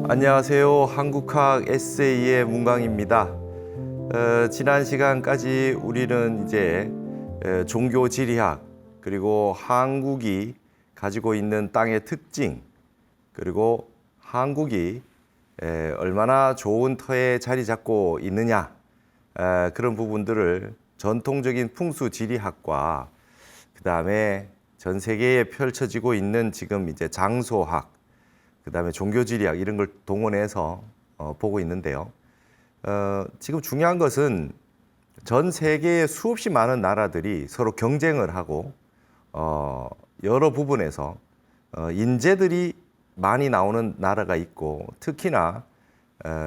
안녕하세요. 한국학 에세이의 문광입니다. 지난 시간까지 우리는 이제 종교 지리학 그리고 한국이 가지고 있는 땅의 특징 그리고 한국이 얼마나 좋은 터에 자리 잡고 있느냐 그런 부분들을 전통적인 풍수 지리학과 그 다음에 전 세계에 펼쳐지고 있는 지금 이제 장소학 그 다음에 종교지리학 이런 걸 동원해서 보고 있는데요. 지금 중요한 것은 전 세계의 수없이 많은 나라들이 서로 경쟁을 하고 여러 부분에서 인재들이 많이 나오는 나라가 있고 특히나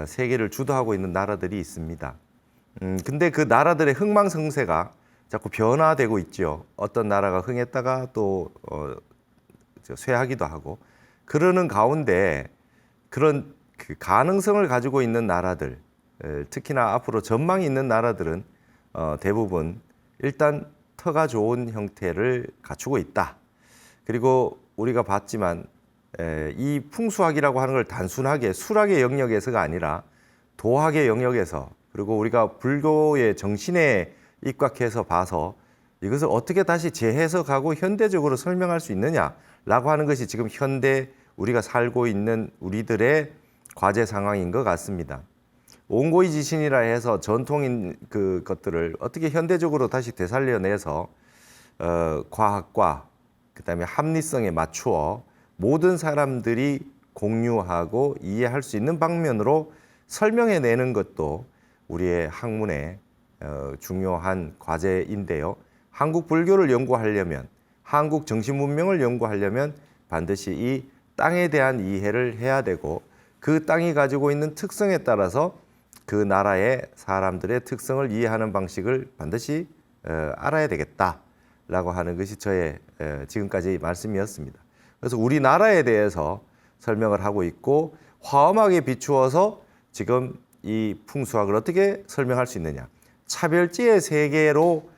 세계를 주도하고 있는 나라들이 있습니다. 근데 그 나라들의 흥망성쇠가 자꾸 변화되고 있죠. 어떤 나라가 흥했다가 또 쇠하기도 하고 그러는 가운데 그런 그 가능성을 가지고 있는 나라들, 특히나 앞으로 전망이 있는 나라들은 대부분 일단 터가 좋은 형태를 갖추고 있다. 그리고 우리가 봤지만 이 풍수학이라고 하는 걸 단순하게 수학의 영역에서가 아니라 도학의 영역에서 그리고 우리가 불교의 정신에 입각해서 봐서 이것을 어떻게 다시 재해석하고 현대적으로 설명할 수 있느냐라고 하는 것이 지금 현대 우리가 살고 있는 우리들의 과제 상황인 것 같습니다. 온고이 지신이라 해서 전통인 그 것들을 어떻게 현대적으로 다시 되살려내서 과학과 그다음에 합리성에 맞추어 모든 사람들이 공유하고 이해할 수 있는 방면으로 설명해내는 것도 우리의 학문의 중요한 과제인데요. 한국 불교를 연구하려면 한국 정신 문명을 연구하려면 반드시 이 땅에 대한 이해를 해야 되고 그 땅이 가지고 있는 특성에 따라서 그 나라의 사람들의 특성을 이해하는 방식을 반드시 알아야 되겠다라고 하는 것이 저의 지금까지 말씀이었습니다. 그래서 우리나라에 대해서 설명을 하고 있고 화엄하게 비추어서 지금 이 풍수학을 어떻게 설명할 수 있느냐. 차별지의 세계로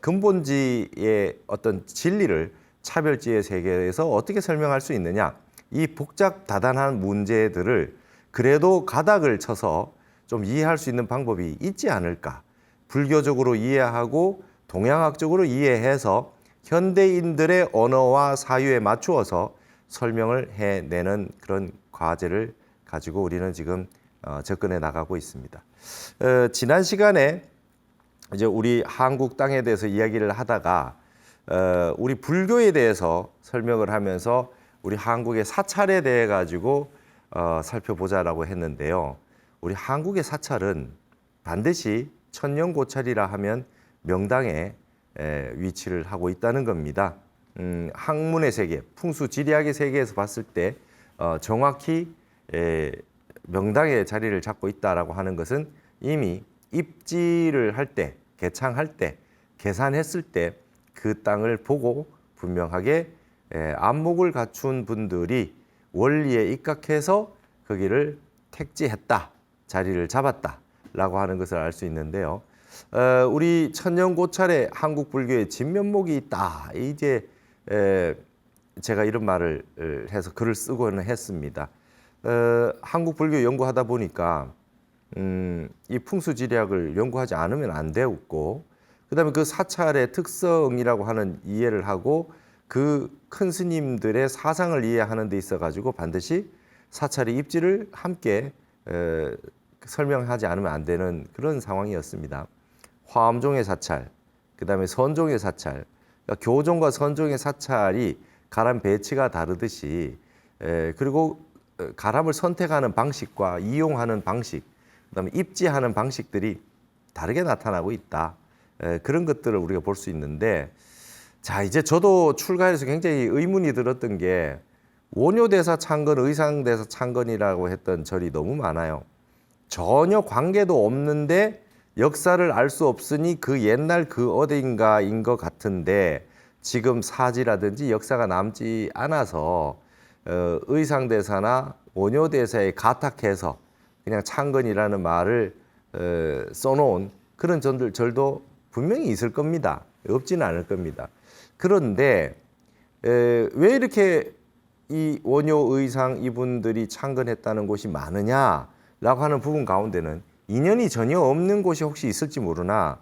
근본지의 어떤 진리를 차별지의 세계에서 어떻게 설명할 수 있느냐. 이 복잡 다단한 문제들을 그래도 가닥을 쳐서 좀 이해할 수 있는 방법이 있지 않을까. 불교적으로 이해하고 동양학적으로 이해해서 현대인들의 언어와 사유에 맞추어서 설명을 해내는 그런 과제를 가지고 우리는 지금 접근해 나가고 있습니다. 지난 시간에 이제 우리 한국 땅에 대해서 이야기를 하다가 우리 불교에 대해서 설명을 하면서 우리 한국의 사찰에 대해 가지고 살펴보자라고 했는데요. 우리 한국의 사찰은 반드시 천년고찰이라 하면 명당에 위치를 하고 있다는 겁니다. 학문의 세계, 풍수지리학의 세계에서 봤을 때 정확히 명당에 자리를 잡고 있다라고 하는 것은 이미 입지를 할 때, 개창할 때, 계산했을 때 그 땅을 보고 분명하게 안목을 갖춘 분들이 원리에 입각해서 거기를 택지했다, 자리를 잡았다라고 하는 것을 알 수 있는데요. 우리 천년고찰에 한국 불교의 진면목이 있다. 이제 제가 이런 말을 해서 글을 쓰고는 했습니다. 한국 불교 연구하다 보니까 이 풍수지리학을 연구하지 않으면 안 되었고 그다음에 그 사찰의 특성이라고 하는 이해를 하고 그 큰 스님들의 사상을 이해하는 데 있어 가지고 반드시 사찰의 입지를 함께 설명하지 않으면 안 되는 그런 상황이었습니다. 화엄종의 사찰, 그다음에 선종의 사찰, 그러니까 교종과 선종의 사찰이 가람 배치가 다르듯이 그리고 가람을 선택하는 방식과 이용하는 방식, 그다음에 입지하는 방식들이 다르게 나타나고 있다. 그런 것들을 우리가 볼 수 있는데, 자 이제 저도 출가해서 굉장히 의문이 들었던 게 원효대사 창건, 의상대사 창건이라고 했던 절이 너무 많아요. 전혀 관계도 없는데 역사를 알 수 없으니 그 옛날 그 어딘가인 것 같은데 지금 사지라든지 역사가 남지 않아서 의상대사나 원효대사에 가탁해서 그냥 창건이라는 말을 써놓은 그런 절도 분명히 있을 겁니다. 없지는 않을 겁니다. 그런데 왜 이렇게 이 원효 의상 이분들이 창건했다는 곳이 많으냐라고 하는 부분 가운데는 인연이 전혀 없는 곳이 혹시 있을지 모르나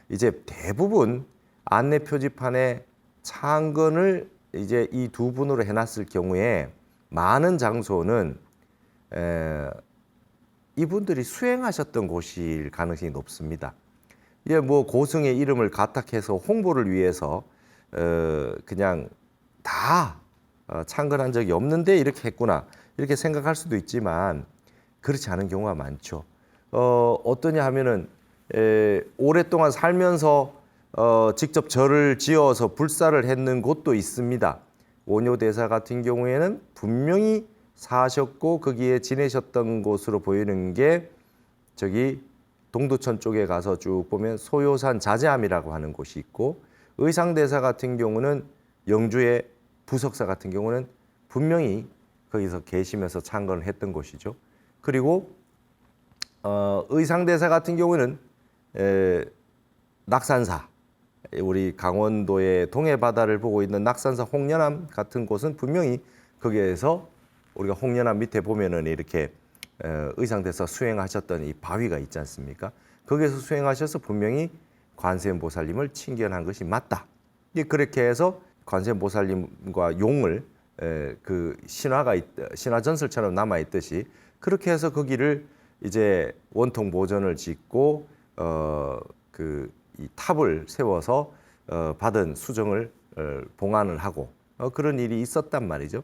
이제 대부분 안내 표지판에 창건을 이제 이 두 분으로 해놨을 경우에 많은 장소는 이분들이 수행하셨던 곳일 가능성이 높습니다. 예, 뭐 고승의 이름을 가탁해서 홍보를 위해서 그냥 다 창건한 적이 없는데 이렇게 했구나 이렇게 생각할 수도 있지만 그렇지 않은 경우가 많죠. 어떠냐 하면은 오랫동안 살면서 직접 절을 지어서 불사를 했는 곳도 있습니다. 원효대사 같은 경우에는 분명히 사셨고 거기에 지내셨던 곳으로 보이는 게 저기 동두천 쪽에 가서 쭉 보면 소요산 자제암이라고 하는 곳이 있고, 의상대사 같은 경우는 영주의 부석사 같은 경우는 분명히 거기서 계시면서 창건을 했던 곳이죠. 그리고 의상대사 같은 경우는 낙산사, 우리 강원도의 동해 바다를 보고 있는 낙산사 홍련암 같은 곳은 분명히 거기에서 우리가 홍련암 밑에 보면은 이렇게 의상대사 수행하셨던 이 바위가 있지 않습니까? 거기에서 수행하셔서 분명히 관세음보살님을 칭견한 것이 맞다. 그렇게 해서 관세음보살님과 용을 그 신화 전설처럼 남아 있듯이 그렇게 해서 거기를 이제 원통 보전을 짓고 이 탑을 세워서 받은 수정을 봉안을 하고 그런 일이 있었단 말이죠.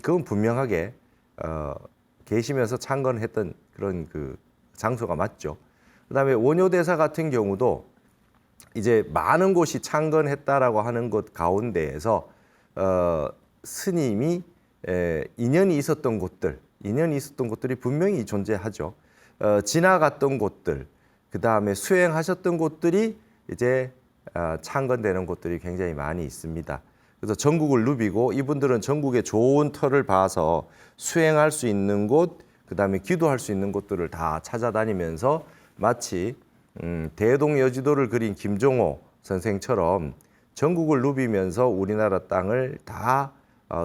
그건 분명하게 계시면서 창건했던 그런 그 장소가 맞죠. 그다음에 원효대사 같은 경우도 이제 많은 곳이 창건했다라고 하는 것 가운데에서 스님이 인연이 있었던 곳들이 분명히 존재하죠. 지나갔던 곳들, 그 다음에 수행하셨던 곳들이 이제 창건되는 곳들이 굉장히 많이 있습니다. 그래서 전국을 누비고 이분들은 전국의 좋은 터를 봐서 수행할 수 있는 곳, 그 다음에 기도할 수 있는 곳들을 다 찾아다니면서 마치 대동여지도를 그린 김종호 선생처럼 전국을 누비면서 우리나라 땅을 다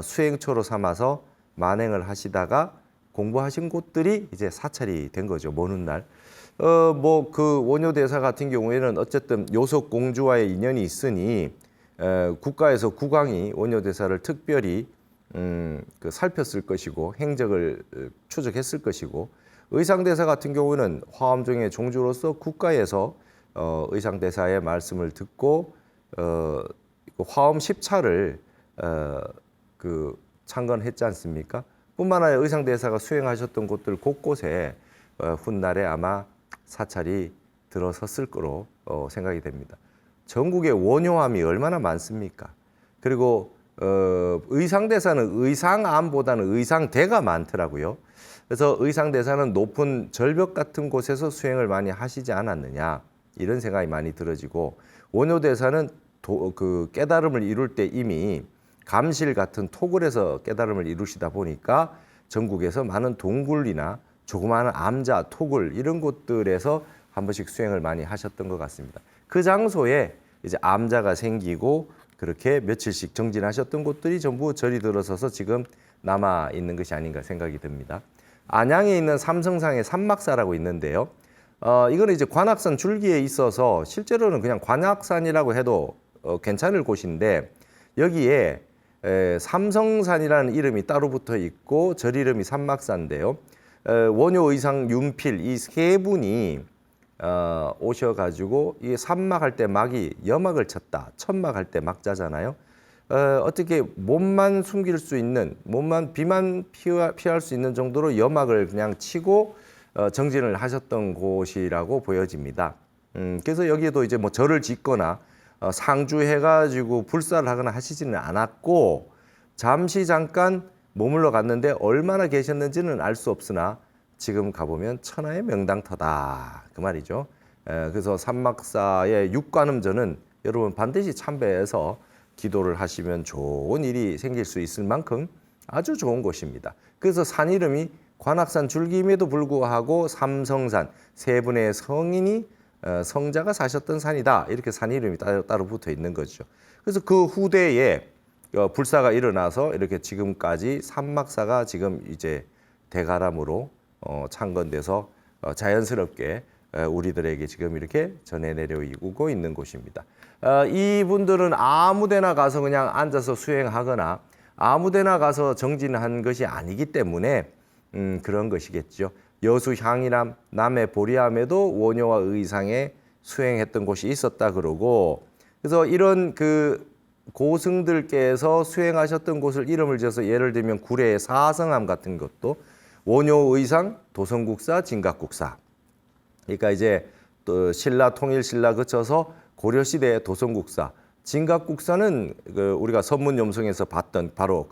수행처로 삼아서 만행을 하시다가 공부하신 곳들이 이제 사찰이 된 거죠. 먼 훗날. 뭐 그 원효대사 같은 경우에는 어쨌든 요속공주와의 인연이 있으니 국가에서 국왕이 원효대사를 특별히 그 살폈을 것이고 행적을 추적했을 것이고, 의상대사 같은 경우는 화엄종의 종주로서 국가에서 의상대사의 말씀을 듣고 화엄 10차를 그 창건했지 않습니까? 뿐만 아니라 의상대사가 수행하셨던 곳들 곳곳에 훗날에 아마 사찰이 들어섰을 거로 생각이 됩니다. 전국에 원효암이 얼마나 많습니까? 그리고 의상대사는 의상암보다는 의상대가 많더라고요. 그래서 의상대사는 높은 절벽 같은 곳에서 수행을 많이 하시지 않았느냐 이런 생각이 많이 들어지고, 원효대사는 그 깨달음을 이룰 때 이미 감실 같은 토굴에서 깨달음을 이루시다 보니까 전국에서 많은 동굴이나 조그마한 암자, 토굴 이런 곳들에서 한 번씩 수행을 많이 하셨던 것 같습니다. 그 장소에 이제 암자가 생기고 그렇게 며칠씩 정진하셨던 곳들이 전부 절이 들어서서 지금 남아 있는 것이 아닌가 생각이 듭니다. 안양에 있는 삼성상의 삼막사라고 있는데요. 이거는 이제 관악산 줄기에 있어서 실제로는 그냥 관악산이라고 해도 괜찮을 곳인데, 여기에 삼성산이라는 이름이 따로 붙어 있고 절 이름이 삼막사인데요. 원효 의상 윤필 이 세 분이 오셔가지고 이 삼막할 때 막이 여막을 쳤다. 천막할 때 막자잖아요. 어떻게 몸만 숨길 수 있는, 몸만 비만 피할 수 있는 정도로 여막을 그냥 치고 정진을 하셨던 곳이라고 보여집니다. 그래서 여기에도 이제 뭐 절을 짓거나 상주해가지고 불사를 하거나 하시지는 않았고, 잠시 잠깐 머물러 갔는데 얼마나 계셨는지는 알 수 없으나 지금 가보면 천하의 명당터다 그 말이죠. 그래서 삼막사의 육관음전은 여러분 반드시 참배해서 기도를 하시면 좋은 일이 생길 수 있을 만큼 아주 좋은 곳입니다. 그래서 산 이름이 관악산 줄기임에도 불구하고 삼성산, 세 분의 성인이 성자가 사셨던 산이다 이렇게 산 이름이 따로 붙어 있는 거죠. 그래서 그 후대에 불사가 일어나서 이렇게 지금까지 산막사가 지금 이제 대가람으로 창건돼서 자연스럽게 우리들에게 지금 이렇게 전해 내려오고 있는 곳입니다. 이분들은 아무데나 가서 그냥 앉아서 수행하거나 아무데나 가서 정진한 것이 아니기 때문에 그런 것이겠죠. 여수 향이남 남해 보리암에도 원효와 의상에 수행했던 곳이 있었다 그러고, 그래서 이런 그 고승들께서 수행하셨던 곳을 이름을 지어서 예를 들면 구례의 사성암 같은 것도 원효 의상 도성국사 진각국사. 그러니까 이제 또 신라 통일 신라 거쳐서 고려 시대의 도성국사, 진각국사는 우리가 선문염송에서 봤던 바로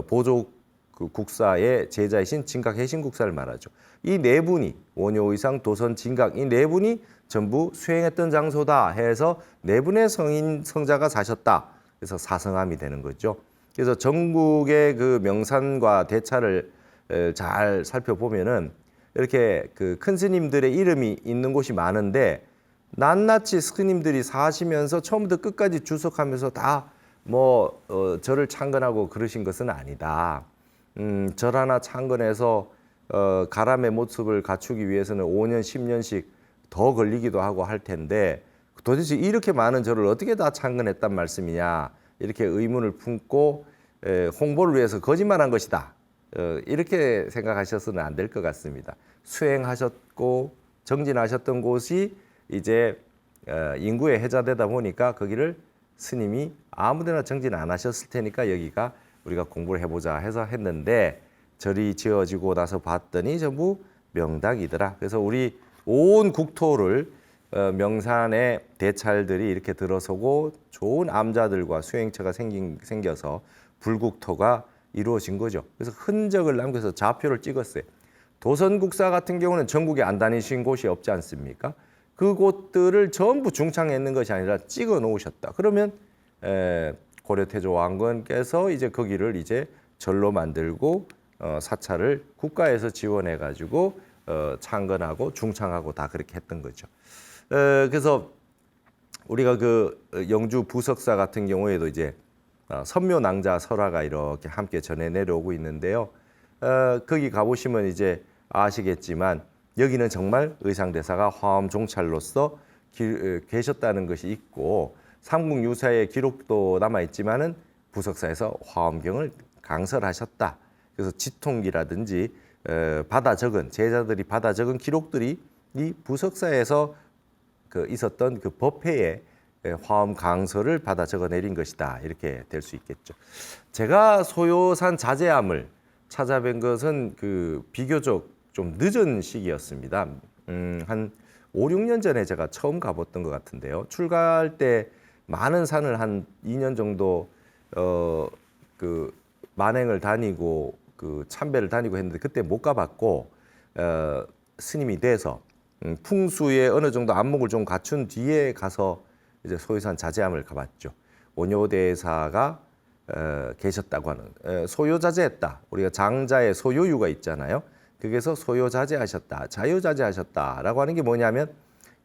보조 국사의 제자이신 진각해신국사를 말하죠. 이 네 분이 원효 의상 도선 진각 이 네 분이 전부 수행했던 장소다 해서 네 분의 성자가 사셨다. 그래서 사성암이 되는 거죠. 그래서 전국의 그 명산과 대차를 잘 살펴보면은 이렇게 그 큰 스님들의 이름이 있는 곳이 많은데 낱낱이 스님들이 사시면서 처음부터 끝까지 주석하면서 다 절을 창건하고 그러신 것은 아니다. 절 하나 창건해서 가람의 모습을 갖추기 위해서는 5년, 10년씩 더 걸리기도 하고 할 텐데 도대체 이렇게 많은 절을 어떻게 다 창건했단 말씀이냐 이렇게 의문을 품고 홍보를 위해서 거짓말한 것이다. 이렇게 생각하셔서는 안 될 것 같습니다. 수행하셨고 정진하셨던 곳이 이제 인구에 해자되다 보니까 거기를 스님이 아무데나 정진 안 하셨을 테니까 여기가 우리가 공부를 해보자 해서 했는데 절이 지어지고 나서 봤더니 전부 명당이더라. 그래서 우리 온 국토를 명산의 대찰들이 이렇게 들어서고 좋은 암자들과 수행처가 생겨서 불국토가 이루어진 거죠. 그래서 흔적을 남겨서 좌표를 찍었어요. 도선국사 같은 경우는 전국에 안 다니신 곳이 없지 않습니까? 그곳들을 전부 중창했는 것이 아니라 찍어 놓으셨다. 그러면 고려태조 왕건께서 이제 거기를 이제 절로 만들고 사찰을 국가에서 지원해 가지고 창건하고 중창하고 다 그렇게 했던 거죠. 그래서 우리가 그 영주 부석사 같은 경우에도 이제 선묘낭자 설화가 이렇게 함께 전해 내려오고 있는데요. 거기 가보시면 이제 아시겠지만 여기는 정말 의상대사가 화엄종찰로서 계셨다는 것이 있고 삼국유사의 기록도 남아있지만은 부석사에서 화엄경을 강설하셨다. 그래서 지통기라든지 받아 적은 제자들이 받아 적은 기록들이 이 부석사에서 있었던 그 법회에 화엄 강서를 받아 적어 내린 것이다. 이렇게 될 수 있겠죠. 제가 소요산 자제암을 찾아뵌 것은 비교적 좀 늦은 시기였습니다. 한 5, 6년 전에 제가 처음 가봤던 것 같은데요. 출가할 때 많은 산을 한 2년 정도 만행을 다니고 참배를 다니고 했는데 그때 못 가봤고 스님이 돼서 풍수에 어느 정도 안목을 좀 갖춘 뒤에 가서 이제 소요산 자제암을 가봤죠. 원효대사가 계셨다고 하는 소요자제했다. 우리가 장자의 소요유가 있잖아요. 거기서 소요자제하셨다, 자유자제하셨다라고 하는 게 뭐냐면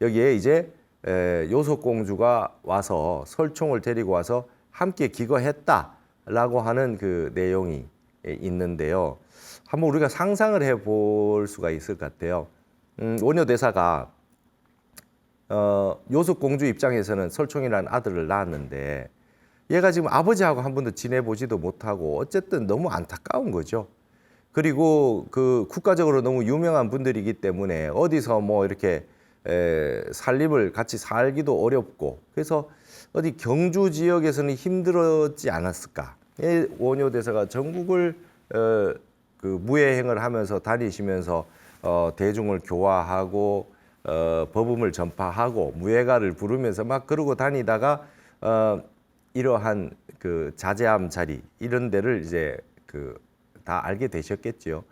여기에 이제 요속공주가 와서 설총을 데리고 와서 함께 기거했다라고 하는 그 내용이 있는데요. 한번 우리가 상상을 해볼 수가 있을 것 같아요. 원효대사가 요속공주 입장에서는 설총이라는 아들을 낳았는데 얘가 지금 아버지하고 한 번도 지내보지도 못하고 어쨌든 너무 안타까운 거죠. 그리고 국가적으로 너무 유명한 분들이기 때문에 어디서 이렇게 살림을 같이 살기도 어렵고 그래서 어디 경주 지역에서는 힘들었지 않았을까. 원효대사가 전국을 무예행을 하면서 다니시면서 대중을 교화하고 법음을 전파하고 무예가를 부르면서 막 그러고 다니다가 이러한 자제암 자리 이런 데를 이제 다 알게 되셨겠지요.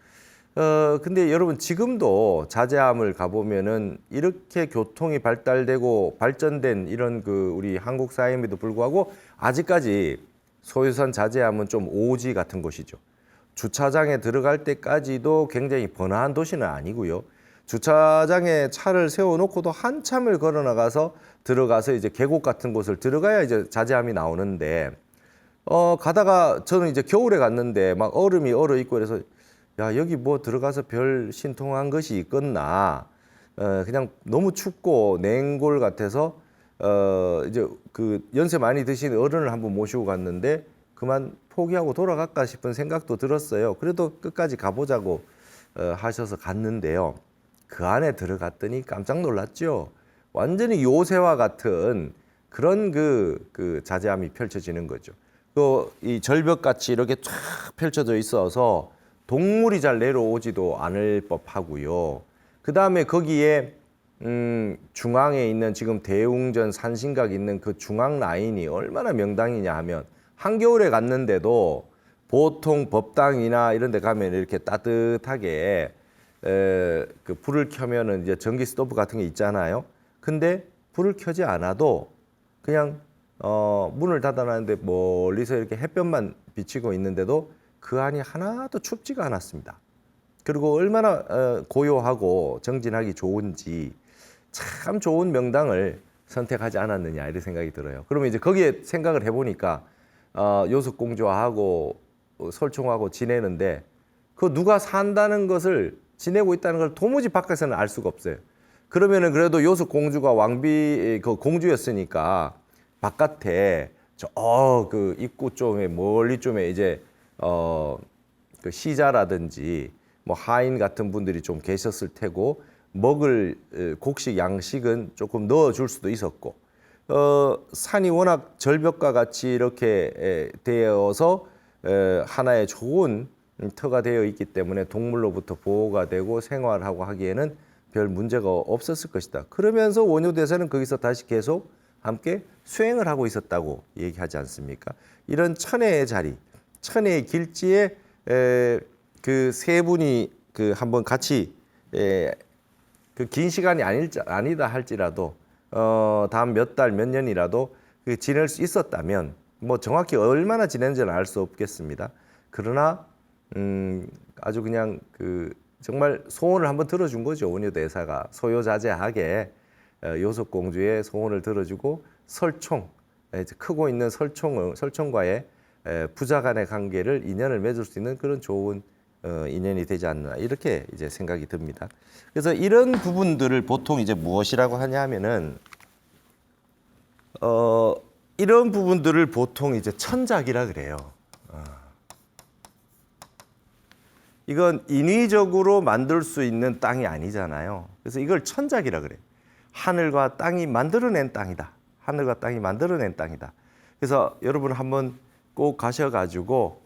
근데 여러분 지금도 자제암을 가보면은 이렇게 교통이 발달되고 발전된 이런 우리 한국 사회임에도 불구하고 아직까지 소유산 자제암은 좀 오지 같은 곳이죠. 주차장에 들어갈 때까지도 굉장히 번화한 도시는 아니고요. 주차장에 차를 세워놓고도 한참을 걸어 나가서 들어가서 이제 계곡 같은 곳을 들어가야 이제 자제암이 나오는데 가다가 저는 이제 겨울에 갔는데 막 얼음이 얼어 있고 그래서 야, 여기 뭐 들어가서 별 신통한 것이 있겠나. 그냥 너무 춥고 냉골 같아서 이제 그 연세 많이 드신 어른을 한번 모시고 갔는데 그만 포기하고 돌아갈까 싶은 생각도 들었어요. 그래도 끝까지 가보자고 하셔서 갔는데요. 그 안에 들어갔더니 깜짝 놀랐죠. 완전히 요새와 같은 그런 그 자재함이 펼쳐지는 거죠. 또 이 절벽같이 이렇게 쫙 펼쳐져 있어서 동물이 잘 내려오지도 않을 법하고요. 그 다음에 거기에 중앙에 있는 지금 대웅전 산신각 있는 그 중앙 라인이 얼마나 명당이냐 하면 한겨울에 갔는데도 보통 법당이나 이런 데 가면 이렇게 따뜻하게 그 불을 켜면은 이제 전기 스토브 같은 게 있잖아요. 근데 불을 켜지 않아도 그냥 문을 닫아놨는데 멀리서 이렇게 햇볕만 비치고 있는데도 그 안이 하나도 춥지가 않았습니다. 그리고 얼마나 고요하고 정진하기 좋은지 참 좋은 명당을 선택하지 않았느냐 이런 생각이 들어요. 그러면 이제 거기에 생각을 해보니까 요속공주하고 설총하고 지내는데 그 누가 산다는 것을 지내고 있다는 걸 도무지 밖에서는 알 수가 없어요. 그러면은 그래도 요속공주가 왕비 그 공주였으니까 바깥에 그 입구 쪽에 멀리 쪽에 이제 그 시자라든지 뭐 하인 같은 분들이 좀 계셨을 테고 먹을 곡식 양식은 조금 넣어줄 수도 있었고 산이 워낙 절벽과 같이 이렇게 되어서 하나의 좋은 터가 되어 있기 때문에 동물로부터 보호가 되고 생활하고 하기에는 별 문제가 없었을 것이다. 그러면서 원효대사는 거기서 다시 계속 함께 수행을 하고 있었다고 얘기하지 않습니까? 이런 천혜의 자리, 천혜의 길지에 그 세 분이 그 한번 같이 그 긴 시간이 아니다 할지라도 다음 몇 달, 몇 년이라도 그 지낼 수 있었다면 뭐 정확히 얼마나 지낸지는 알 수 없겠습니다. 그러나 아주 그냥 그 정말 소원을 한번 들어준 거죠. 원효대사가 소요자재하게 요속공주의 소원을 들어주고 설총, 크고 있는 설총과의 부자간의 관계를 인연을 맺을 수 있는 그런 좋은 인연이 되지 않나 이렇게 이제 생각이 듭니다. 그래서 이런 부분들을 보통 이제 무엇이라고 하냐 하면은 이런 부분들을 보통 이제 천작이라 그래요. 이건 인위적으로 만들 수 있는 땅이 아니잖아요. 그래서 이걸 천작이라 그래요. 하늘과 땅이 만들어낸 땅이다. 하늘과 땅이 만들어낸 땅이다. 그래서 여러분 한번 꼭 가셔가지고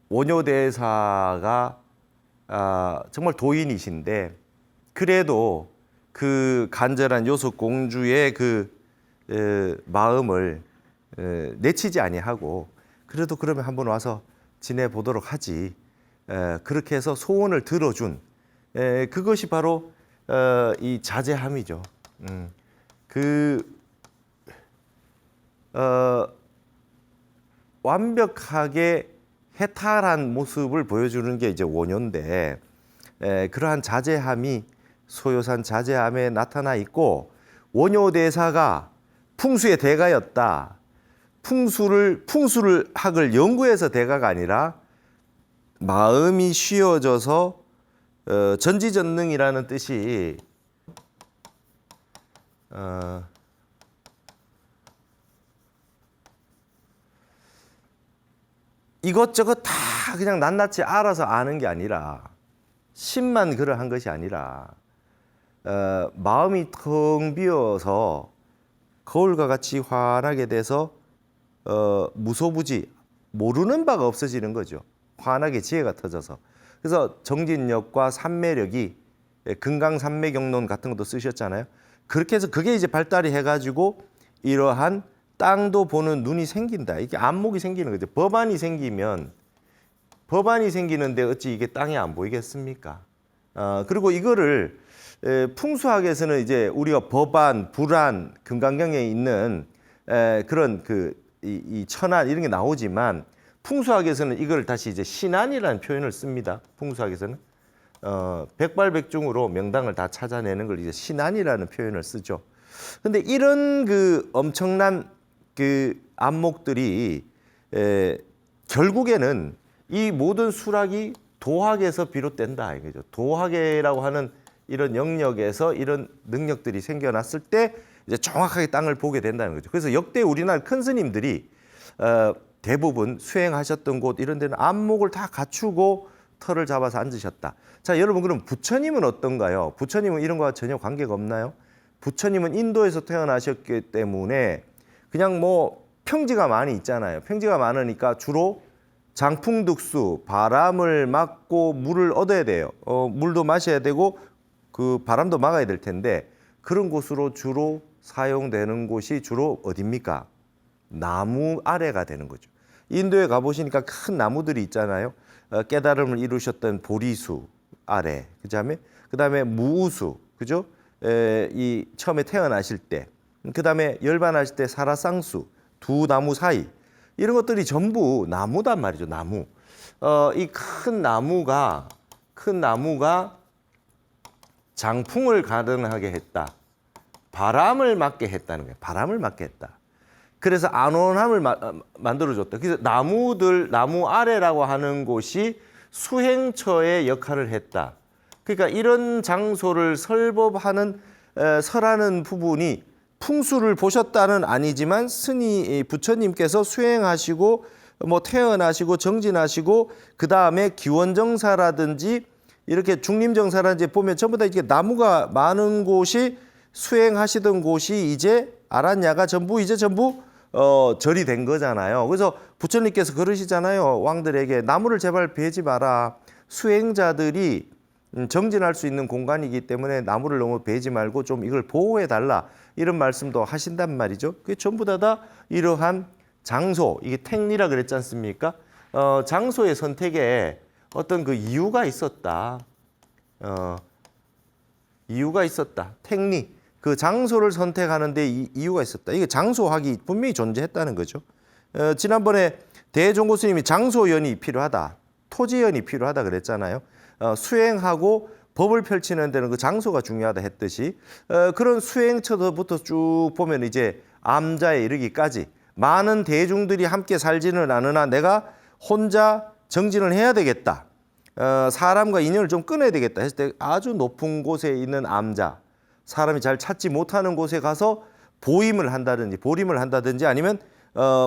원효대사가 정말 도인이신데 그래도 그 간절한 요속공주의 그 마음을 내치지 아니하고 그래도 그러면 한번 와서 지내보도록 하지. 그렇게 해서 소원을 들어준 그것이 바로 이 자제함이죠. 완벽하게 해탈한 모습을 보여주는 게 이제 원효인데 그러한 자제함이 소요산 자제함에 나타나 있고 원효대사가 풍수의 대가였다. 풍수를 학을 연구해서 대가가 아니라 마음이 쉬어져서 전지전능이라는 뜻이 이것저것 다 그냥 낱낱이 알아서 아는 게 아니라 심만 그러한 것이 아니라 마음이 텅 비어서 거울과 같이 환하게 돼서 무소부지 모르는 바가 없어지는 거죠. 환하게 지혜가 터져서. 그래서 정진력과 삼매력이 금강삼매경론 같은 것도 쓰셨잖아요. 그렇게 해서 그게 이제 발달이 해가지고 이러한 땅도 보는 눈이 생긴다. 이게 안목이 생기는 거죠. 법안이 생기는데 어찌 이게 땅이 안 보이겠습니까? 그리고 이거를 풍수학에서는 이제 우리가 법안, 불안, 금강경에 있는 그런 이 천안 이런 게 나오지만 풍수학에서는 이걸 다시 이제 신안이라는 표현을 씁니다. 풍수학에서는 백발백중으로 명당을 다 찾아내는 걸 이제 신안이라는 표현을 쓰죠. 근데 이런 그 엄청난 그 안목들이 결국에는 이 모든 수락이 도학에서 비롯된다 이거죠. 도학이라고 하는 이런 영역에서 이런 능력들이 생겨났을 때 이제 정확하게 땅을 보게 된다는 거죠. 그래서 역대 우리나라 큰 스님들이 대부분 수행하셨던 곳 이런 데는 안목을 다 갖추고 털을 잡아서 앉으셨다. 자, 여러분 그럼 부처님은 어떤가요? 부처님은 이런 거와 전혀 관계가 없나요? 부처님은 인도에서 태어나셨기 때문에 그냥 뭐 평지가 많이 있잖아요. 평지가 많으니까 주로 장풍득수, 바람을 막고 물을 얻어야 돼요. 물도 마셔야 되고 그 바람도 막아야 될 텐데 그런 곳으로 주로 사용되는 곳이 주로 어디입니까? 나무 아래가 되는 거죠. 인도에 가보시니까 큰 나무들이 있잖아요. 깨달음을 이루셨던 보리수 아래, 그다음에 무우수, 그죠? 이 처음에 태어나실 때, 그다음에 열반하실 때 사라쌍수, 두 나무 사이 이런 것들이 전부 나무단 말이죠. 나무. 이 큰 나무가 장풍을 가능하게 했다. 바람을 막게 했다는 거예요. 바람을 막게 했다. 그래서 안온함을 만들어줬다. 그래서 나무 아래라고 하는 곳이 수행처의 역할을 했다. 그러니까 이런 장소를 설법하는 설하는 부분이 풍수를 보셨다는 아니지만 부처님께서 수행하시고 뭐 태어나시고 정진하시고 그 다음에 기원정사라든지 이렇게 중림정사라든지 보면 전부 다 이게 나무가 많은 곳이 수행하시던 곳이 이제 아란야가 전부 절이 된 거잖아요. 그래서 부처님께서 그러시잖아요. 왕들에게 나무를 제발 베지 마라. 수행자들이 정진할 수 있는 공간이기 때문에 나무를 너무 베지 말고 좀 이걸 보호해 달라. 이런 말씀도 하신단 말이죠. 그게 전부 다 이러한 장소, 이게 택리라 그랬지 않습니까? 장소의 선택에 어떤 그 이유가 있었다. 이유가 있었다. 택리. 그 장소를 선택하는 데 이유가 있었다. 이게 장소학이 분명히 존재했다는 거죠. 지난번에 대종고 스님이 장소연이 필요하다. 토지연이 필요하다 그랬잖아요. 수행하고 법을 펼치는 데는 그 장소가 중요하다 했듯이 그런 수행처부터 쭉 보면 이제 암자에 이르기까지 많은 대중들이 함께 살지는 않으나 내가 혼자 정진을 해야 되겠다. 사람과 인연을 좀 끊어야 되겠다 했을 때 아주 높은 곳에 있는 암자, 사람이 잘 찾지 못하는 곳에 가서 보림을 한다든지 아니면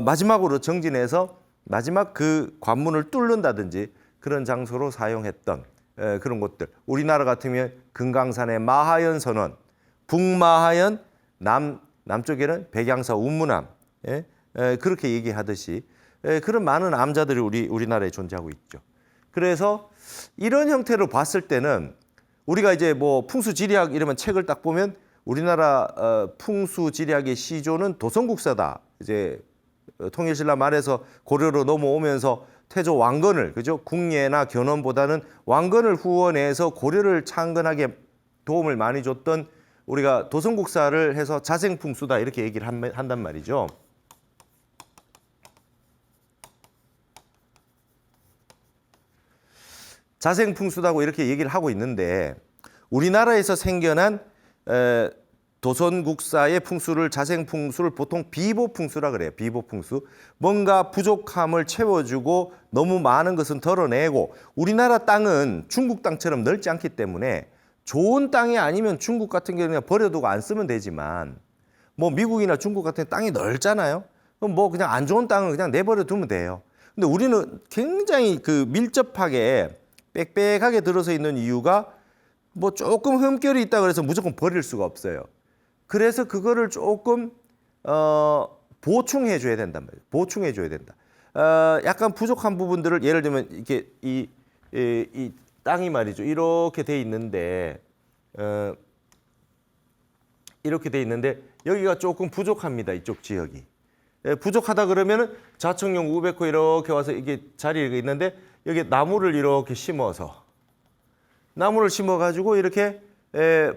마지막으로 정진해서 마지막 그 관문을 뚫는다든지 그런 장소로 사용했던 그런 곳들. 우리나라 같으면 금강산의 마하연 선원, 북마하연, 남쪽에는 백양사 운무남, 그렇게 얘기하듯이 그런 많은 암자들이 우리나라에 존재하고 있죠. 그래서 이런 형태로 봤을 때는 우리가 이제 뭐 풍수지리학 이러면 책을 딱 보면 우리나라 풍수지리학의 시조는 도성국사다. 이제 통일신라 말에서 고려로 넘어오면서 태조 왕건을, 그죠? 국예나 견훤보다는 왕건을 후원해서 고려를 창건하게 도움을 많이 줬던 우리가 도성국사를 해서 자생풍수다 이렇게 얘기를 한단 말이죠. 자생풍수다고 이렇게 얘기를 하고 있는데 우리나라에서 생겨난 도선국사의 풍수를 자생풍수를 보통 비보풍수라 그래요. 비보풍수. 뭔가 부족함을 채워주고 너무 많은 것은 덜어내고 우리나라 땅은 중국 땅처럼 넓지 않기 때문에 좋은 땅이 아니면 중국 같은 경우는 버려두고 안 쓰면 되지만 뭐 미국이나 중국 같은 땅이 넓잖아요. 그럼 뭐 그냥 안 좋은 땅은 그냥 내버려 두면 돼요. 근데 우리는 굉장히 그 밀접하게 빽빽하게 들어서 있는 이유가 뭐 조금 흠결이 있다 그래서 무조건 버릴 수가 없어요. 그래서 그거를 조금 보충해 줘야 된단 말이에요. 보충해 줘야 된다. 약간 부족한 부분들을 예를 들면 이렇게 이 땅이 말이죠. 이렇게 돼 있는데 이렇게 돼 있는데 여기가 조금 부족합니다. 이쪽 지역이. 부족하다 그러면은 자청용 우백호 이렇게 와서 이게 자리가 있는데 여기 나무를 이렇게 심어서 나무를 심어가지고 이렇게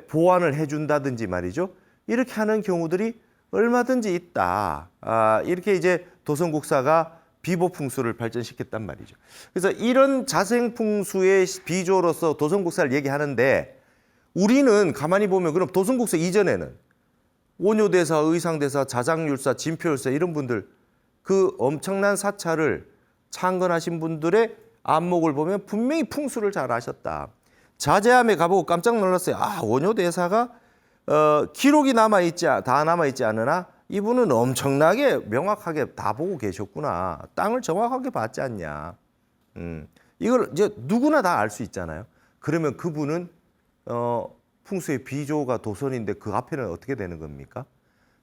보완을 해준다든지 말이죠. 이렇게 하는 경우들이 얼마든지 있다. 이렇게 이제 도성국사가 비보풍수를 발전시켰단 말이죠. 그래서 이런 자생풍수의 비조로서 도성국사를 얘기하는데 우리는 가만히 보면 그럼 도성국사 이전에는 원효대사, 의상대사, 자장율사, 진표율사 이런 분들 그 엄청난 사찰을 창건하신 분들의 안목을 보면 분명히 풍수를 잘 아셨다. 자제함에 가보고 깜짝 놀랐어요. 아, 원효 대사가 기록이 다 남아있지 않으나 이분은 엄청나게 명확하게 다 보고 계셨구나. 땅을 정확하게 봤지 않냐. 이걸 이제 누구나 다 알 수 있잖아요. 그러면 그분은 풍수의 비조가 도선인데 그 앞에는 어떻게 되는 겁니까?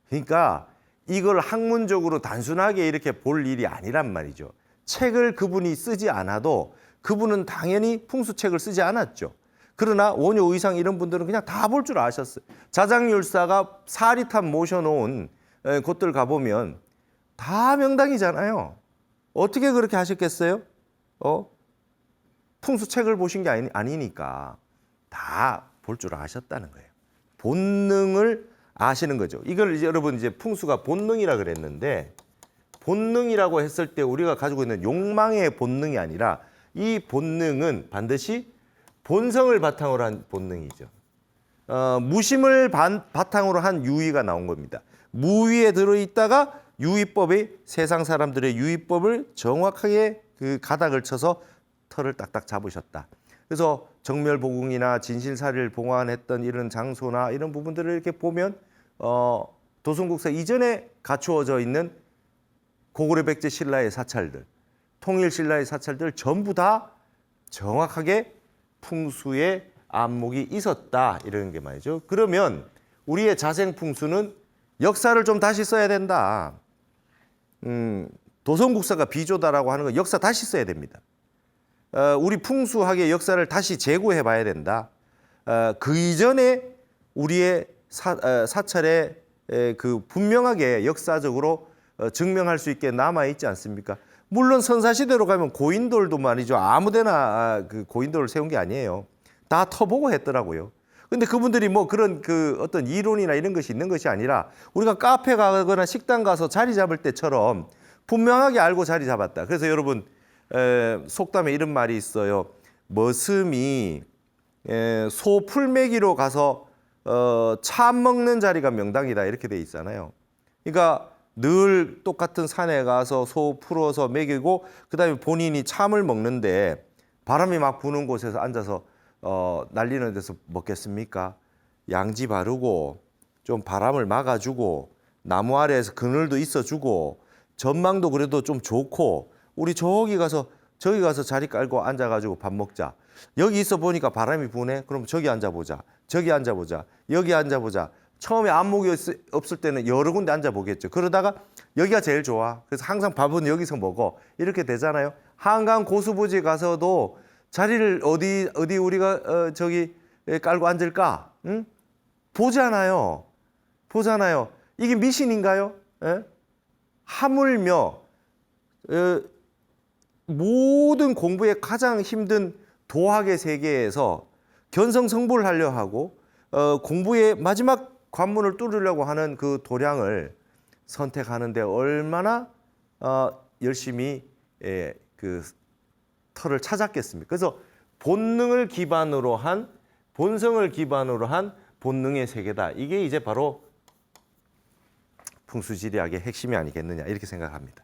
그러니까 이걸 학문적으로 단순하게 이렇게 볼 일이 아니란 말이죠. 책을 그분이 쓰지 않아도 그분은 당연히 풍수책을 쓰지 않았죠. 그러나 원효 의상 이런 분들은 그냥 다 볼 줄 아셨어요. 자장율사가 사리탑 모셔놓은 곳들 가보면 다 명당이잖아요. 어떻게 그렇게 하셨겠어요? 풍수책을 보신 게 아니니까 다 볼 줄 아셨다는 거예요. 본능을 아시는 거죠. 이걸 이제 여러분 이제 풍수가 본능이라 그랬는데 본능이라고 했을 때 우리가 가지고 있는 욕망의 본능이 아니라 이 본능은 반드시 본성을 바탕으로 한 본능이죠. 무심을 바탕으로 한 유의가 나온 겁니다. 무의에 들어있다가 유의법이 세상 사람들의 유의법을 정확하게 그 가닥을 쳐서 털을 딱딱 잡으셨다. 그래서 정멸보궁이나 진실사리를 봉안했던 이런 장소나 이런 부분들을 이렇게 보면 도성국사 이전에 갖추어져 있는 고구려 백제 신라의 사찰들, 통일 신라의 사찰들 전부 다 정확하게 풍수의 안목이 있었다 이런 게 말이죠. 그러면 우리의 자생풍수는 역사를 좀 다시 써야 된다. 도성국사가 비조다라고 하는 건 역사 다시 써야 됩니다. 우리 풍수학의 역사를 다시 재고해 봐야 된다. 그 이전에 우리의 사찰에 그 분명하게 역사적으로 증명할 수 있게 남아 있지 않습니까? 물론 선사시대로 가면 고인돌도 말이죠. 아무데나 그 고인돌을 세운 게 아니에요. 다 터보고 했더라고요. 근데 그분들이 뭐 그런 그 어떤 이론이나 이런 것이 있는 것이 아니라 우리가 카페 가거나 식당 가서 자리 잡을 때처럼 분명하게 알고 자리 잡았다. 그래서 여러분 속담에 이런 말이 있어요. 머슴이 소 풀매기로 가서 참 먹는 자리가 명당이다 이렇게 돼 있잖아요. 그러니까 늘 똑같은 산에 가서 소 풀어서 먹이고 그다음에 본인이 참을 먹는데 바람이 막 부는 곳에서 앉아서 날리는 데서 먹겠습니까? 양지 바르고 좀 바람을 막아주고 나무 아래에서 그늘도 있어주고 전망도 그래도 좀 좋고 우리 저기 가서 자리 깔고 앉아가지고 밥 먹자. 여기 있어 보니까 바람이 부네. 그럼 저기 앉아보자. 저기 앉아보자. 여기 앉아보자. 처음에 안목이 없을 때는 여러 군데 앉아보겠죠. 그러다가 여기가 제일 좋아. 그래서 항상 밥은 여기서 먹어. 이렇게 되잖아요. 한강 고수부지 가서도 자리를 어디 우리가 저기 깔고 앉을까? 응? 보잖아요. 이게 미신인가요? 예? 하물며 모든 공부에 가장 힘든 도학의 세계에서 견성성불 하려 하고 공부의 마지막 관문을 뚫으려고 하는 그 도량을 선택하는데 얼마나 열심히 그 털을 찾았겠습니까? 그래서 본성을 기반으로 한 본능의 세계다. 이게 이제 바로 풍수지리학의 핵심이 아니겠느냐 이렇게 생각합니다.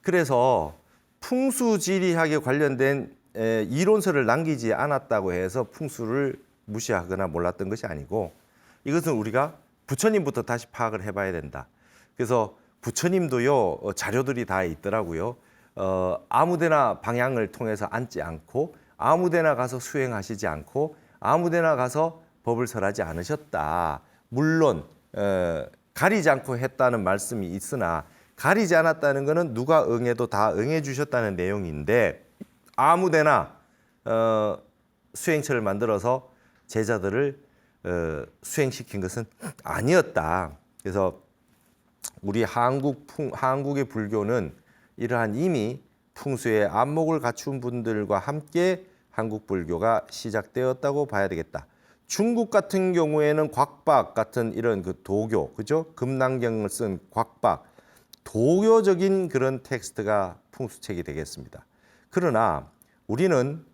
그래서 풍수지리학에 관련된 이론서를 남기지 않았다고 해서 풍수를 무시하거나 몰랐던 것이 아니고 이것은 우리가 부처님부터 다시 파악을 해봐야 된다. 그래서 부처님도요 자료들이 다 있더라고요. 아무데나 방향을 통해서 앉지 않고 아무데나 가서 수행하시지 않고 아무데나 가서 법을 설하지 않으셨다. 물론 가리지 않고 했다는 말씀이 있으나 가리지 않았다는 것은 누가 응해도 다 응해 주셨다는 내용인데 아무데나 수행처를 만들어서 제자들을 수행시킨 것은 아니었다. 그래서 우리 한국의 불교는 이러한 이미 풍수의 안목을 갖춘 분들과 함께 한국 불교가 시작되었다고 봐야 되겠다. 중국 같은 경우에는 곽박 같은 이런 그 도교, 그죠? 금낭경을 쓴 곽박, 도교적인 그런 텍스트가 풍수책이 되겠습니다. 그러나 우리는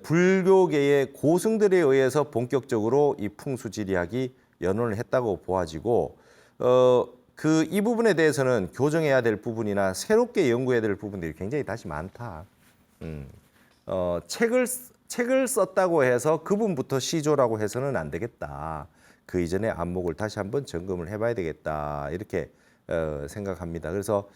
불교계의 고승들에 의해서 본격적으로 이 풍수지리학이 연원을 했다고 보아지고 이 부분에 대해서는 교정해야 될 부분이나 새롭게 연구해야 될 부분들이 굉장히 다시 많다. 책을 썼다고 해서 그분부터 시조라고 해서는 안 되겠다. 그 이전의 안목을 다시 한번 점검을 해봐야 되겠다. 이렇게 생각합니다. 그래서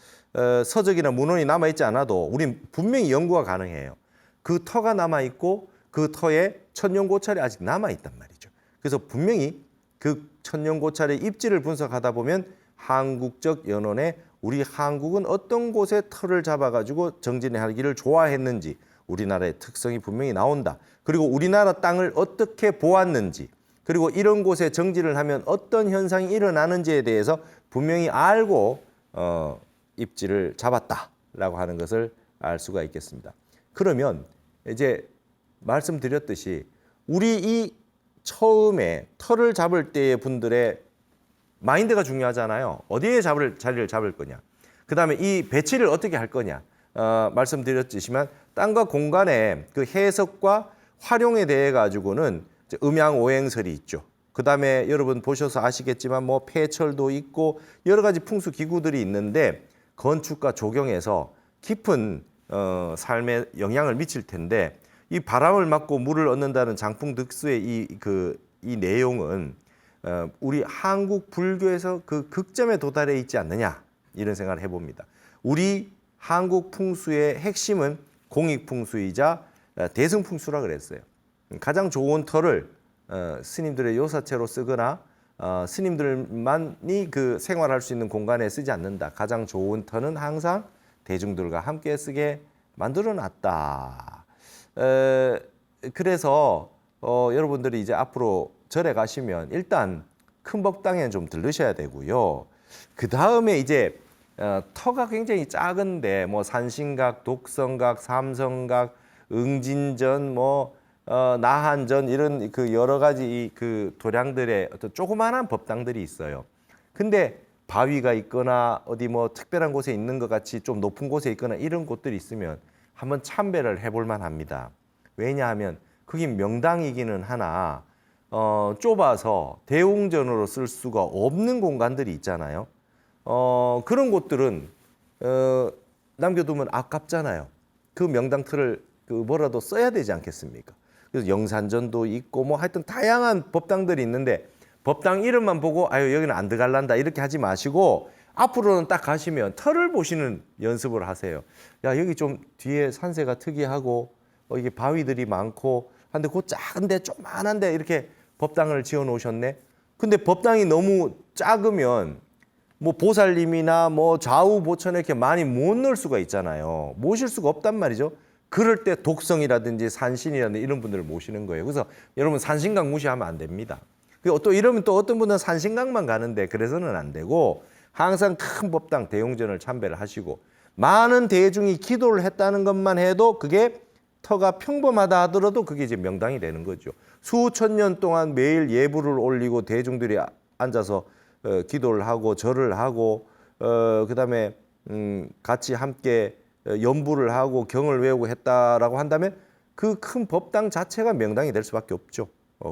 서적이나 문헌이 남아있지 않아도 우린 분명히 연구가 가능해요. 그 터가 남아있고 그 터에 천년고찰이 아직 남아있단 말이죠. 그래서 분명히 그 천년고찰의 입지를 분석하다 보면 한국적 연원에 우리 한국은 어떤 곳에 터를 잡아가지고 정진하기를 좋아했는지 우리나라의 특성이 분명히 나온다. 그리고 우리나라 땅을 어떻게 보았는지 그리고 이런 곳에 정진을 하면 어떤 현상이 일어나는지에 대해서 분명히 알고 입지를 잡았다라고 하는 것을 알 수가 있겠습니다. 그러면 이제 말씀드렸듯이 우리 이 처음에 터를 잡을 때의 분들의 마인드가 중요하잖아요. 어디에 자리를 잡을 거냐. 그다음에 이 배치를 어떻게 할 거냐. 말씀드렸지만 땅과 공간의 그 해석과 활용에 대해 가지고는 음양오행설이 있죠. 그다음에 여러분 보셔서 아시겠지만 뭐 폐철도 있고 여러 가지 풍수 기구들이 있는데 건축과 조경에서 깊은 삶에 영향을 미칠 텐데 이 바람을 맞고 물을 얻는다는 장풍득수의 이 내용은 우리 한국 불교에서 그 극점에 도달해 있지 않느냐 이런 생각을 해봅니다. 우리 한국 풍수의 핵심은 공익풍수이자 대승풍수라 그랬어요. 가장 좋은 터를 스님들의 요사체로 쓰거나 스님들만이 그 생활할 수 있는 공간에 쓰지 않는다. 가장 좋은 터는 항상 대중들과 함께 쓰게 만들어놨다. 그래서 여러분들이 이제 앞으로 절에 가시면 일단 큰 법당에 좀 들르셔야 되고요. 그 다음에 이제 터가 굉장히 작은데 뭐 산신각, 독성각, 삼성각, 응진전, 뭐 나한전 이런 그 여러 가지 그 도량들의 어떤 조그마한 법당들이 있어요. 근데 바위가 있거나 어디 뭐 특별한 곳에 있는 것 같이 좀 높은 곳에 있거나 이런 곳들이 있으면 한번 참배를 해볼 만합니다. 왜냐하면 그게 명당이기는 하나 좁아서 대웅전으로 쓸 수가 없는 공간들이 있잖아요. 그런 곳들은 남겨두면 아깝잖아요. 그 명당 틀을 뭐라도 써야 되지 않겠습니까? 그래서 영산전도 있고 뭐 하여튼 다양한 법당들이 있는데 법당 이름만 보고 아유 여기는 안 들어갈란다 이렇게 하지 마시고 앞으로는 딱 가시면 터를 보시는 연습을 하세요. 야 여기 좀 뒤에 산세가 특이하고 이게 바위들이 많고 한데 그 작은데 조그만한데 이렇게 법당을 지어 놓으셨네. 근데 법당이 너무 작으면 뭐 보살님이나 뭐 좌우 보천에 이렇게 많이 못 넣을 수가 있잖아요. 모실 수가 없단 말이죠. 그럴 때 독성이라든지 산신이라든지 이런 분들을 모시는 거예요. 그래서 여러분 산신각 무시하면 안 됩니다. 그리고 또 이러면 또 어떤 분은 산신각만 가는데 그래서는 안 되고 항상 큰 법당 대웅전을 참배를 하시고 많은 대중이 기도를 했다는 것만 해도 그게 터가 평범하다 하더라도 그게 이제 명당이 되는 거죠. 수천 년 동안 매일 예불을 올리고 대중들이 앉아서 기도를 하고 절을 하고 그다음에 같이 함께 연부를 하고 경을 외우고 했다라고 한다면 그 큰 법당 자체가 명당이 될 수밖에 없죠.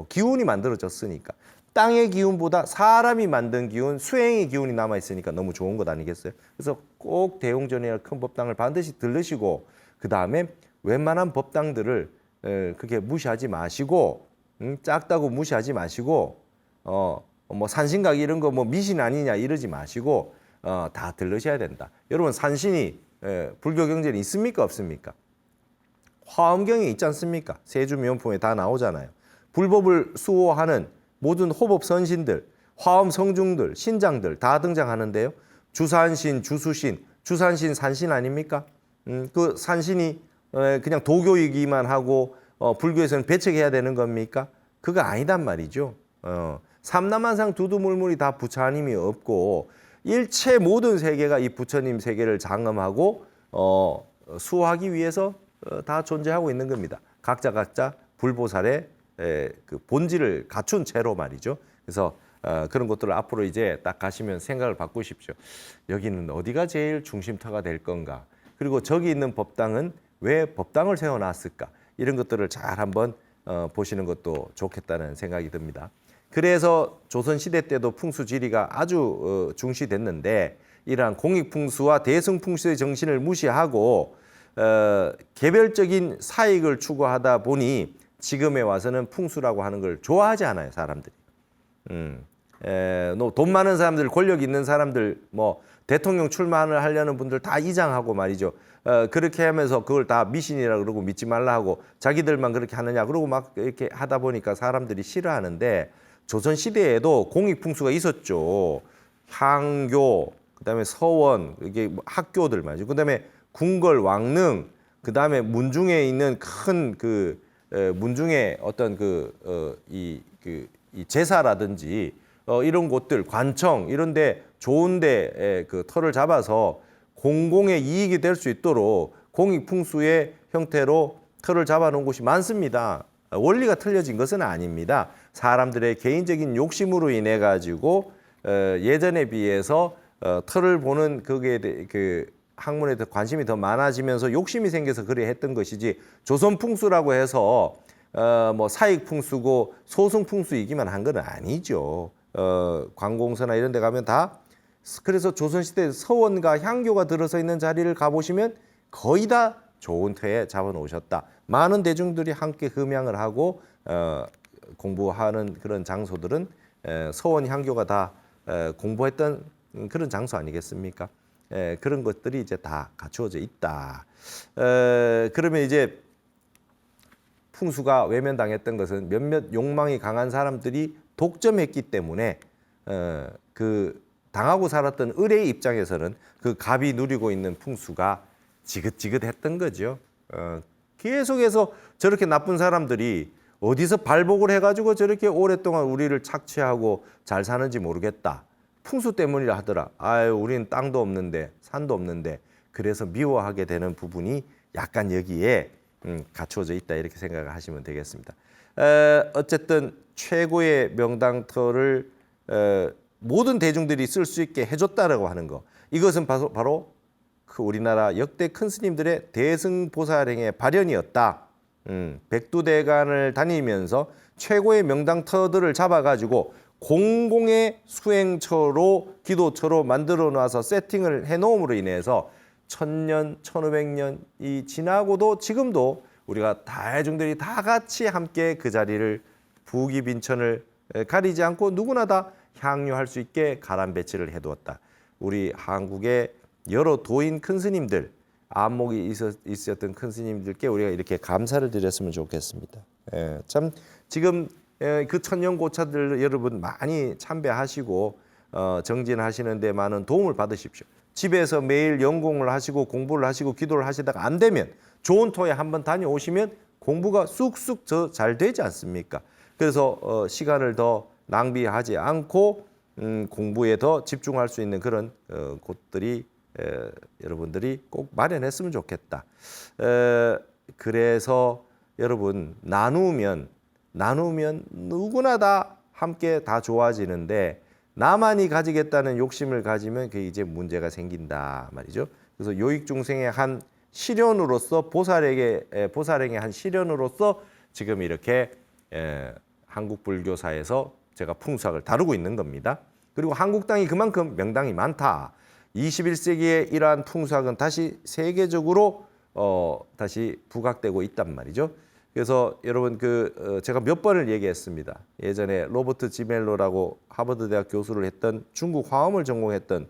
기운이 만들어졌으니까. 땅의 기운보다 사람이 만든 기운, 수행의 기운이 남아있으니까 너무 좋은 것 아니겠어요? 그래서 꼭 대웅전이나 큰 법당을 반드시 들르시고 그 다음에 웬만한 법당들을 그렇게 무시하지 마시고 작다고 무시하지 마시고 뭐 산신각 이런 거 뭐 미신 아니냐 이러지 마시고 다 들르셔야 된다. 여러분 산신이 불교 경전이 있습니까 없습니까? 화엄경에 있지 않습니까? 세주명품에 다 나오잖아요. 불법을 수호하는 모든 호법 선신들, 화엄 성중들, 신장들 다 등장하는데요. 주산신, 주수신, 주산신 산신 아닙니까? 그 산신이 그냥 도교이기만 하고 불교에서는 배척해야 되는 겁니까? 그거 아니단 말이죠. 삼남한상 두두물물이 다 부처님이 없고 일체 모든 세계가 이 부처님 세계를 장엄하고 수호하기 위해서 다 존재하고 있는 겁니다. 각자 불보살의 그 본질을 갖춘 채로 말이죠. 그래서 그런 것들을 앞으로 이제 딱 가시면 생각을 바꾸십시오. 여기는 어디가 제일 중심터가 될 건가? 그리고 저기 있는 법당은 왜 법당을 세워놨을까? 이런 것들을 잘 한번 보시는 것도 좋겠다는 생각이 듭니다. 그래서 조선시대 때도 풍수지리가 아주 중시됐는데 이러한 공익풍수와 대승풍수의 정신을 무시하고 개별적인 사익을 추구하다 보니 지금에 와서는 풍수라고 하는 걸 좋아하지 않아요, 사람들이. 돈 많은 사람들, 권력 있는 사람들, 뭐 대통령 출마를 하려는 분들 다 이장하고 말이죠. 그렇게 하면서 그걸 다 미신이라 그러고 믿지 말라 하고 자기들만 그렇게 하느냐 그러고 막 이렇게 하다 보니까 사람들이 싫어하는데 조선 시대에도 공익풍수가 있었죠. 향교, 그다음에 서원, 이게 학교들 말이죠. 그다음에 궁궐, 왕릉, 그다음에 문중에 있는 큰 그 문중의 어떤 이 제사라든지 이런 곳들, 관청 이런데 좋은데 그 터를 잡아서 공공의 이익이 될 수 있도록 공익풍수의 형태로 터를 잡아놓은 곳이 많습니다. 원리가 틀려진 것은 아닙니다. 사람들의 개인적인 욕심으로 인해 가지고 예전에 비해서 터를 보는 그게 그 학문에 더 관심이 더 많아지면서 욕심이 생겨서 그래 했던 것이지 조선풍수라고 해서 뭐 사익풍수고 소승풍수이기만 한 건 아니죠. 관공서나 이런 데 가면 다 그래서 조선시대 서원과 향교가 들어서 있는 자리를 가보시면 거의 다 좋은 터에 잡아놓으셨다. 많은 대중들이 함께 흠양을 하고 공부하는 그런 장소들은 서원, 향교가 다 공부했던 그런 장소 아니겠습니까? 그런 것들이 이제 다 갖추어져 있다. 그러면 이제 풍수가 외면당했던 것은 몇몇 욕망이 강한 사람들이 독점했기 때문에 그 당하고 살았던 을의 입장에서는 그 갑이 누리고 있는 풍수가 지긋지긋했던 거죠. 계속해서 저렇게 나쁜 사람들이 어디서 발복을 해가지고 저렇게 오랫동안 우리를 착취하고 잘 사는지 모르겠다. 풍수 때문이라 하더라. 아유, 우리는 땅도 없는데 산도 없는데 그래서 미워하게 되는 부분이 약간 여기에 갖추어져 있다 이렇게 생각을 하시면 되겠습니다. 어쨌든 최고의 명당터를 모든 대중들이 쓸 수 있게 해줬다라고 하는 거. 이것은 바로 그 우리나라 역대 큰 스님들의 대승보살행의 발현이었다. 백두대간을 다니면서 최고의 명당터들을 잡아가지고 공공의 수행처로 기도처로 만들어 놔서 세팅을 해놓음으로 인해서 1000년, 1500년이 지나고도 지금도 우리가 대중들이 다 같이 함께 그 자리를 부귀빈천을 가리지 않고 누구나 다 향유할 수 있게 가람 배치를 해두었다. 우리 한국의 여러 도인 큰 스님들, 안목이 있었던 큰 스님들께 우리가 이렇게 감사를 드렸으면 좋겠습니다. 참 지금 그 천년고차들 여러분 많이 참배하시고 정진하시는 데 많은 도움을 받으십시오. 집에서 매일 연공을 하시고 공부를 하시고 기도를 하시다가 안 되면 좋은 토에 한번 다녀오시면 공부가 쑥쑥 잘 되지 않습니까? 그래서 시간을 더 낭비하지 않고 공부에 더 집중할 수 있는 그런 곳들이 여러분들이 꼭 마련했으면 좋겠다. 그래서 여러분 나누면 누구나 다 함께 다 좋아지는데 나만이 가지겠다는 욕심을 가지면 그게 이제 문제가 생긴다 말이죠. 그래서 요익중생의 한 시련으로서 보살행의 한 시련으로서 지금 이렇게 한국 불교사에서 제가 풍수학을 다루고 있는 겁니다. 그리고 한국 땅이 그만큼 명당이 많다. 21세기에 이러한 풍수학은 다시 세계적으로 다시 부각되고 있단 말이죠. 그래서 여러분 제가 몇 번을 얘기했습니다. 예전에 로버트 지멜로라고 하버드 대학 교수를 했던 중국 화엄을 전공했던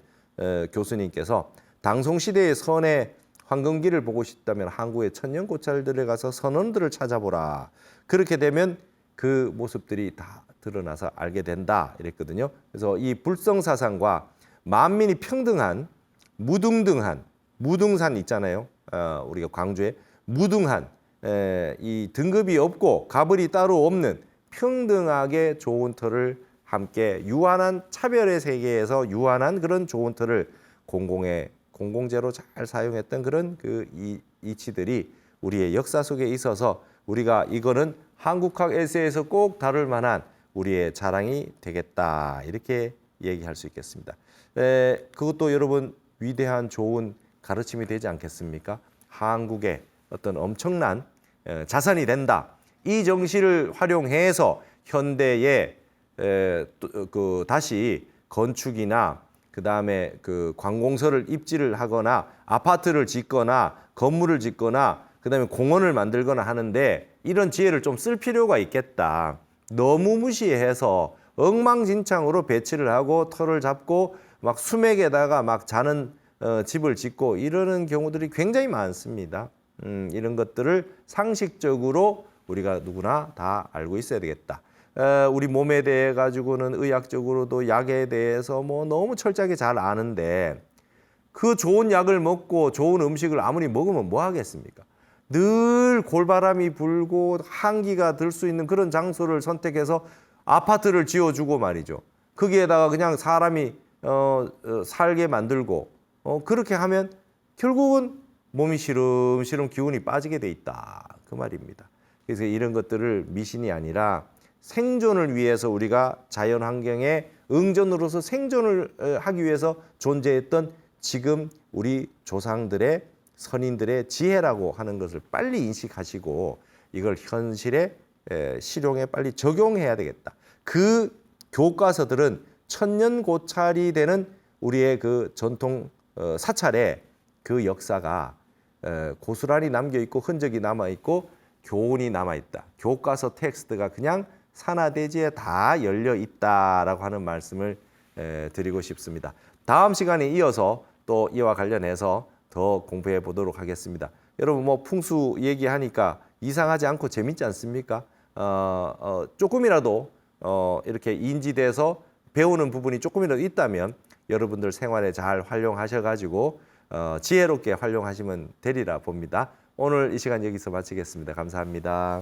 교수님께서 당송시대의 선의 황금기를 보고 싶다면 한국의 천년고찰들에 가서 선원들을 찾아보라. 그렇게 되면 그 모습들이 다 드러나서 알게 된다 이랬거든요. 그래서 이 불성사상과 만민이 평등한 무등산 있잖아요. 우리가 광주에 무등한 이 등급이 없고 가불이 따로 없는 평등하게 좋은 터를 함께 유한한 차별의 세계에서 유한한 그런 좋은 터를 공공재로 잘 사용했던 그런 그 이치들이 우리의 역사 속에 있어서 우리가 이거는 한국학 에세이에서 꼭 다룰 만한 우리의 자랑이 되겠다 이렇게 얘기할 수 있겠습니다. 그것도 여러분 위대한 좋은 가르침이 되지 않겠습니까? 한국의 어떤 엄청난 자산이 된다. 이 정신을 활용해서 현대의 다시 건축이나 그다음에 그 관공서를 입지를 하거나 아파트를 짓거나 건물을 짓거나 그다음에 공원을 만들거나 하는데 이런 지혜를 좀 쓸 필요가 있겠다. 너무 무시해서 엉망진창으로 배치를 하고 터를 잡고 막 수맥에다가 막 자는 집을 짓고 이러는 경우들이 굉장히 많습니다. 이런 것들을 상식적으로 우리가 누구나 다 알고 있어야 되겠다. 우리 몸에 대해 가지고는 의학적으로도 약에 대해서 뭐 너무 철저하게 잘 아는데 그 좋은 약을 먹고 좋은 음식을 아무리 먹으면 뭐 하겠습니까? 늘 골바람이 불고 한기가 들 수 있는 그런 장소를 선택해서 아파트를 지어주고 말이죠. 거기에다가 그냥 사람이 살게 만들고 그렇게 하면 결국은 몸이 시름시름 기운이 빠지게 돼 있다. 그 말입니다. 그래서 이런 것들을 미신이 아니라 생존을 위해서 우리가 자연 환경에 응전으로서 생존을 하기 위해서 존재했던 지금 우리 조상들의 선인들의 지혜라고 하는 것을 빨리 인식하시고 이걸 현실에 실용에 빨리 적용해야 되겠다. 그 교과서들은 천년고찰이 되는 우리의 그 전통 사찰의 그 역사가 고스란히 남겨 있고 흔적이 남아 있고 교훈이 남아 있다. 교과서 텍스트가 그냥 산하대지에 다 열려 있다라고 하는 말씀을 드리고 싶습니다. 다음 시간에 이어서 또 이와 관련해서 더 공부해 보도록 하겠습니다. 여러분 뭐 풍수 얘기하니까 이상하지 않고 재밌지 않습니까? 조금이라도 이렇게 인지돼서 배우는 부분이 조금이라도 있다면 여러분들 생활에 잘 활용하셔가지고 지혜롭게 활용하시면 되리라 봅니다. 오늘 이 시간 여기서 마치겠습니다. 감사합니다.